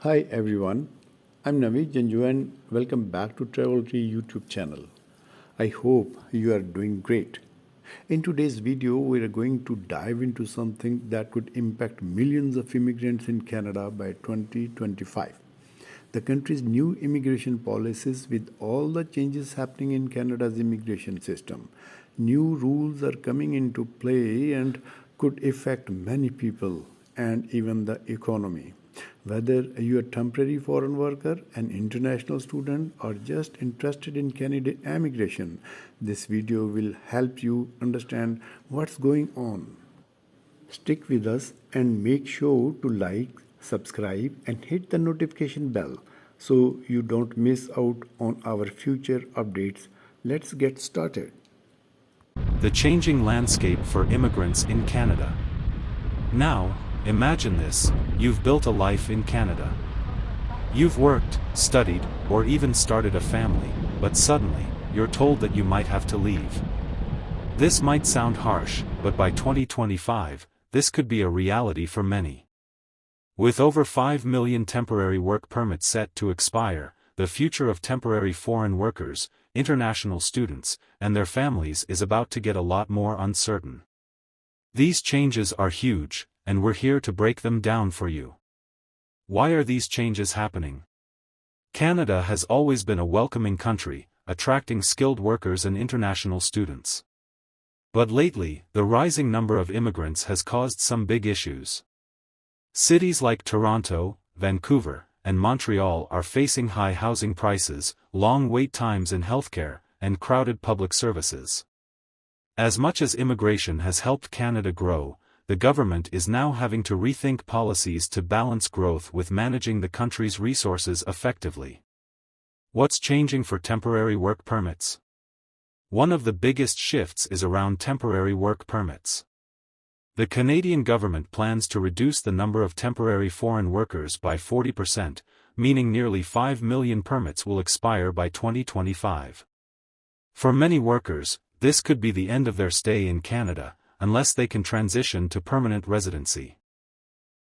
Hi everyone, I'm Navi Janju and welcome back to Travel Tree YouTube channel. I hope you are doing great. In today's video, we are going to dive into something that could impact millions of immigrants in Canada by 2025. The country's new immigration policies, with all the changes happening in Canada's immigration system. New rules are coming into play and could affect many people and even the economy. Whether you're a temporary foreign worker, an international student, or just interested in Canadian immigration, this video will help you understand what's going on. Stick with us and make sure to like, subscribe, and hit the notification bell so you don't miss out on our future updates. Let's get started. The changing landscape for immigrants in Canada. Now, imagine this: you've built a life in Canada. You've worked, studied, or even started a family, but suddenly, you're told that you might have to leave. This might sound harsh, but by 2025, this could be a reality for many. With over 5 million temporary work permits set to expire, the future of temporary foreign workers, international students, and their families is about to get a lot more uncertain. These changes are huge, and we're here to break them down for you. Why are these changes happening? Canada has always been a welcoming country, attracting skilled workers and international students. But lately, the rising number of immigrants has caused some big issues. Cities like Toronto, Vancouver, and Montreal are facing high housing prices, long wait times in healthcare, and crowded public services. As much as immigration has helped Canada grow, the government is now having to rethink policies to balance growth with managing the country's resources effectively. What's changing for temporary work permits? One of the biggest shifts is around temporary work permits. The Canadian government plans to reduce the number of temporary foreign workers by 40%, meaning nearly 5 million permits will expire by 2025. For many workers, this could be the end of their stay in Canada, unless they can transition to permanent residency.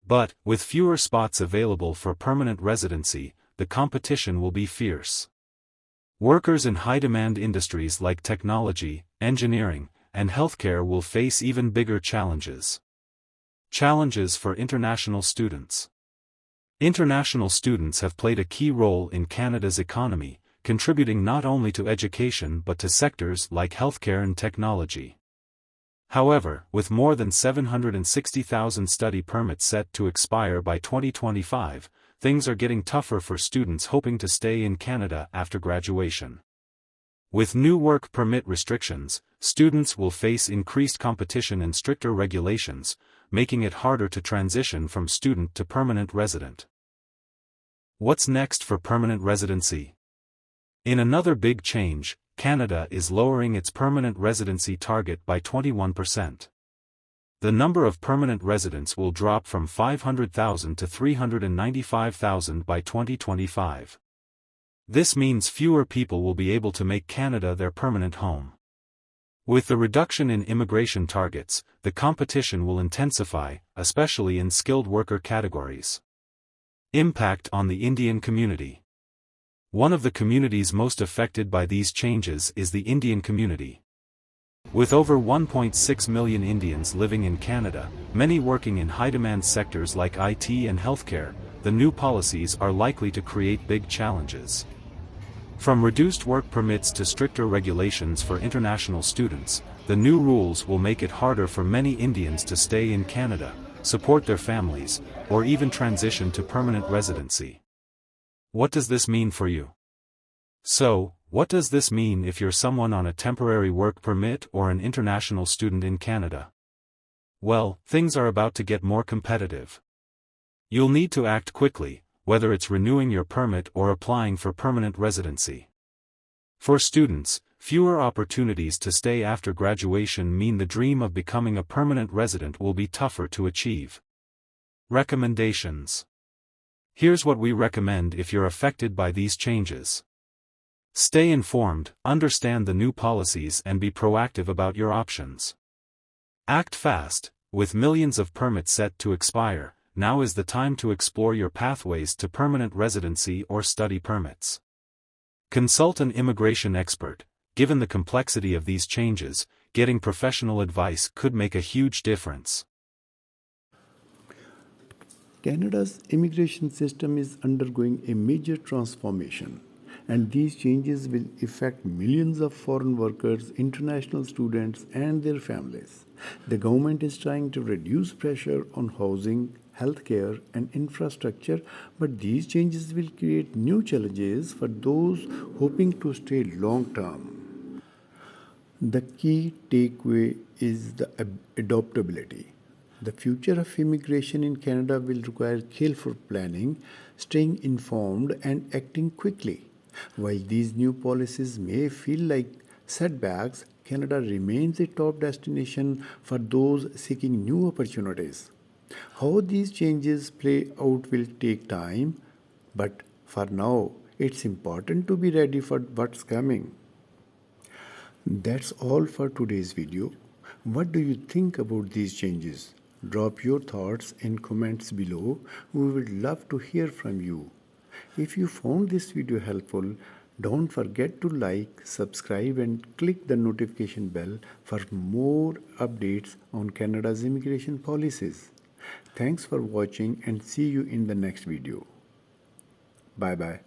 But, with fewer spots available for permanent residency, the competition will be fierce. Workers in high-demand industries like technology, engineering, and healthcare will face even bigger challenges. Challenges for international students. International students have played a key role in Canada's economy, contributing not only to education but to sectors like healthcare and technology. However, with more than 760,000 study permits set to expire by 2025, things are getting tougher for students hoping to stay in Canada after graduation. With new work permit restrictions, students will face increased competition and stricter regulations, making it harder to transition from student to permanent resident. What's next for permanent residency? In another big change, Canada is lowering its permanent residency target by 21%. The number of permanent residents will drop from 500,000 to 395,000 by 2025. This means fewer people will be able to make Canada their permanent home. With the reduction in immigration targets, the competition will intensify, especially in skilled worker categories. Impact on the Indian community. One of the communities most affected by these changes is the Indian community. With over 1.6 million Indians living in Canada, many working in high-demand sectors like IT and healthcare, the new policies are likely to create big challenges. From reduced work permits to stricter regulations for international students, the new rules will make it harder for many Indians to stay in Canada, support their families, or even transition to permanent residency. What does this mean for you? So, what does this mean if you're someone on a temporary work permit or an international student in Canada? Well, things are about to get more competitive. You'll need to act quickly, whether it's renewing your permit or applying for permanent residency. For students, fewer opportunities to stay after graduation mean the dream of becoming a permanent resident will be tougher to achieve. Recommendations. Here's what we recommend if you're affected by these changes. Stay informed, understand the new policies and be proactive about your options. Act fast. With millions of permits set to expire, now is the time to explore your pathways to permanent residency or study permits. Consult an immigration expert. Given the complexity of these changes, getting professional advice could make a huge difference. Canada's immigration system is undergoing a major transformation, and these changes will affect millions of foreign workers, international students, and their families. The government is trying to reduce pressure on housing, healthcare, and infrastructure, but these changes will create new challenges for those hoping to stay long term. The key takeaway is the adaptability. The future of immigration in Canada will require careful planning, staying informed, and acting quickly. While these new policies may feel like setbacks, Canada remains a top destination for those seeking new opportunities. How these changes play out will take time, but for now, it's important to be ready for what's coming. That's all for today's video. What do you think about these changes? Drop your thoughts in comments below. We would love to hear from you. If you found this video helpful, don't forget to like, subscribe, and click the notification bell for more updates on Canada's immigration policies. Thanks for watching and see you in the next video. Bye bye.